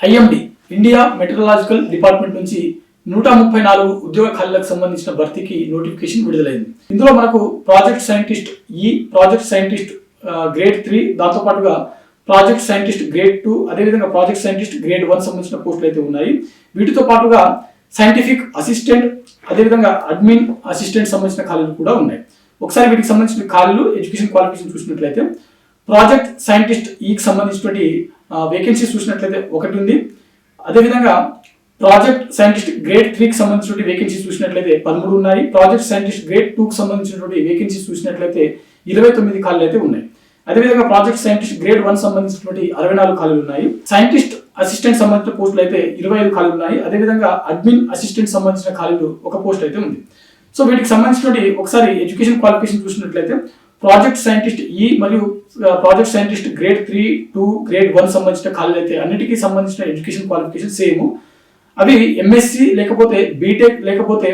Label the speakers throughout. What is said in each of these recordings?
Speaker 1: IMD India metrological department నుంచి 134 ఉద్యోగ ఖాళీలకు సంబంధించిన భర్తీకి నోటిఫికేషన్ విడుదలైంది. ఇందులో మనకు ప్రాజెక్ట్ సైంటిస్ట్ గ్రేడ్ 3 దాంతో పాటుగా ప్రాజెక్ట్ సైంటిస్ట్ గ్రేడ్ 2 అదేవిధంగా ప్రాజెక్ట్ సైంటిస్ట్ గ్రేడ్ 1 సంబంధించిన పోస్టులు అయితే ఉన్నాయి. వీటితో పాటుగా సైంటిఫిక్ అసిస్టెంట్ అదేవిధంగా అడ్మిన్ అసిస్టెంట్ సంబంధించిన ఖాళీలు కూడా ఉన్నాయి. ఒకసారి వీటికి సంబంధించిన ఖాళీలు ఎడ్యుకేషన్ క్వాలిఫికేషన్ చూసినట్లయితే ప్రాజెక్ట్ సైంటిస్ట్ ఈకి సంబంధించినటువంటి వేకెన్సీస్ చూసినట్లయితే ఒకటి ఉంది. అదేవిధంగా ప్రాజెక్ట్ సైంటిస్ట్ గ్రేడ్ 3కి సంబంధించినటువంటి వేకెన్సీస్ చూసినట్లయితే 13 ఉన్నాయి. ప్రాజెక్ట్ సైంటిస్ట్ గ్రేడ్ 2కి సంబంధించినటువంటి వేకెన్సీస్ చూసినట్లయితే 29 ఖాళీలు అయితే ఉన్నాయి. అదేవిధంగా ప్రాజెక్ట్ సైంటిస్ట్ గ్రేడ్ 1 సంబంధించినటువంటి 64 ఖాళీలు ఉన్నాయి. సైంటిస్ట్ అసిస్టెంట్ సంబంధించిన పోస్టులు అయితే 25 ఖాళీలు ఉన్నాయి. అదేవిధంగా అడ్మిన్ అసిస్టెంట్ సంబంధించిన ఖాళీలు ఒక పోస్ట్ అయితే ఉంది. సో వీటికి సంబంధించినటువంటి ఒకసారి ఎడ్యుకేషన్ క్వాలిఫికేషన్ చూసినట్లయితే ప్రాజెక్ట్ సైంటిస్ట్ ఈ మరియు ప్రాజెక్ట్ సైంటిస్ట్ గ్రేడ్ 3, 2, గ్రేడ్ 1 సంబంధించిన ఖాళీలు అయితే అన్నిటికీ సంబంధించిన ఎడ్యుకేషన్ క్వాలిఫికేషన్ సేమ్. అవి ఎంఎస్సి లేకపోతే బీటెక్ లేకపోతే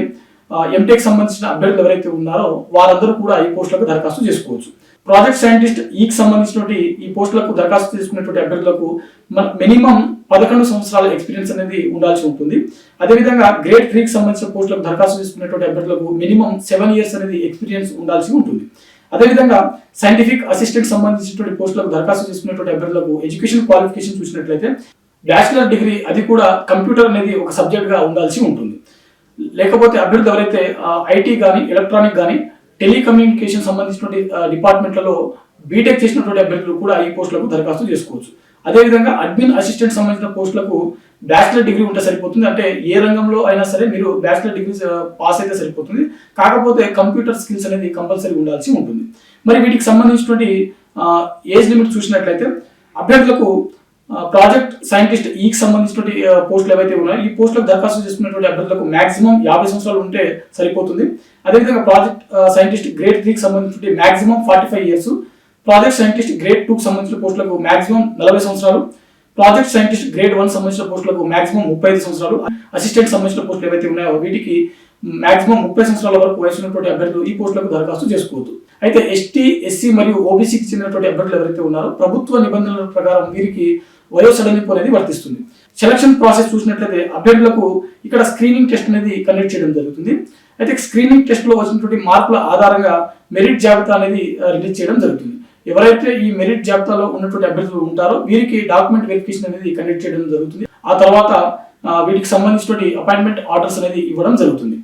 Speaker 1: ఎంటెక్ సంబంధించిన అభ్యర్థులు ఎవరైతే ఉన్నారో వారందరూ కూడా ఈ పోస్టులకు దరఖాస్తు చేసుకోవచ్చు. ప్రాజెక్ట్ సైంటిస్ట్ ఈకి సంబంధించినటువంటి ఈ పోస్టులకు దరఖాస్తు చేసుకున్నటువంటి అభ్యర్థులకు మినిమం 11 సంవత్సరాల ఎక్స్పీరియన్స్ అనేది ఉండాల్సి ఉంటుంది. అదేవిధంగా గ్రేడ్ 3కి సంబంధించిన పోస్టులకు దరఖాస్తు చేసుకున్నటువంటి అభ్యర్థులకు మినిమం 7 years అనేది ఎక్స్పీరియన్స్ ఉండాల్సి ఉంటుంది. అదేవిధంగా సైంటిఫిక్ అసిస్టెంట్ సంబంధించినటువంటి పోస్టులకు దరఖాస్తు చేసుకున్నటువంటి అభ్యర్థులకు ఎడ్యుకేషన్ క్వాలిఫికేషన్ చూసినట్లయితే బ్యాచిలర్ డిగ్రీ అది కూడా కంప్యూటర్ అనేది ఒక సబ్జెక్ట్ గా ఉండాల్సి ఉంటుంది. లేకపోతే అభ్యర్థులు ఎవరైతే ఐటీ కానీ ఎలక్ట్రానిక్ కానీ టెలికమ్యూనికేషన్ సంబంధించినటువంటి డిపార్ట్మెంట్లలో బీటెక్ చేసినటువంటి అభ్యర్థులు కూడా ఈ పోస్టులకు దరఖాస్తు చేసుకోవచ్చు. అదేవిధంగా అడ్మిన్ అసిస్టెంట్ సంబంధించిన పోస్టులకు బ్యాచిలర్ డిగ్రీ ఉంటే సరిపోతుంది. అంటే ఏ రంగంలో అయినా సరే మీరు బ్యాచిలర్ డిగ్రీ పాస్ అయితే సరిపోతుంది. కాకపోతే కంప్యూటర్ స్కిల్స్ అనేది కంపల్సరీ ఉండాల్సి ఉంటుంది. మరి వీటికి సంబంధించినటువంటి ఏజ్ లిమిట్ చూసినట్లయితే అభ్యర్థులకు ప్రాజెక్ట్ సైంటిస్ట్ ఈకి సంబంధించినటువంటి పోస్టులు ఏవైతే ఉన్నాయో ఈ పోస్టులకు దరఖాస్తు చేసుకున్నటువంటి అభ్యర్థులకు మాక్సిమం 50 సంవత్సరాలు ఉంటే సరిపోతుంది. అదేవిధంగా ప్రాజెక్ట్ సైంటిస్ట్ గ్రేడ్ 3కి సంబంధించిన maximum 45 years, project scientist grade 2కి సంబంధించిన పోస్టులకు మాక్సిమం 40 సంవత్సరాలు, ప్రాజెక్ట్ సైంటిస్ట్ గ్రేడ్ 1 సంబంధించిన పోస్టులకు మాక్సిమం 35 సంవత్సరాలు, అసిస్టెంట్ సంబంధించిన పోస్టులు ఏవైతే ఉన్నాయో వీటికి మాక్సిమం 30 సంవత్సరాల వరకు వయసు ఉన్నటువంటి అభ్యర్థులు ఈ పోస్టులకు దరఖాస్తు చేసుకోవచ్చు. అయితే ఎస్టీ, ఎస్సీ మరియు ఓబీసీకి చెందినటువంటి అభ్యర్థులు ఎవరైతే ఉన్నారో ప్రభుత్వ నిబంధనల ప్రకారం వీరికి వయో సడలింపు అనేది వర్తిస్తుంది. సెలక్షన్ ప్రాసెస్ చూసినట్లయితే అభ్యర్థులకు ఇక్కడ స్క్రీనింగ్ టెస్ట్ అనేది కండక్ట్ చేయడం జరుగుతుంది. అయితే స్క్రీనింగ్ టెస్ట్ లో వచ్చినటువంటి మార్కుల ఆధారంగా మెరిట్ జాబితా అనేది రిలీజ్ చేయడం జరుగుతుంది. ఎవరైతే ఈ మెరిట్ జాబితాలో ఉన్నటువంటి అభ్యర్థులు ఉంటారో వీరికి డాక్యుమెంట్ వెరిఫికేషన్ అనేది కండక్ట్ చేయడం జరుగుతుంది. ఆ తర్వాత వీటికి సంబంధించినటువంటి అపాయింట్మెంట్ ఆర్డర్స్ అనేది ఇవ్వడం జరుగుతుంది.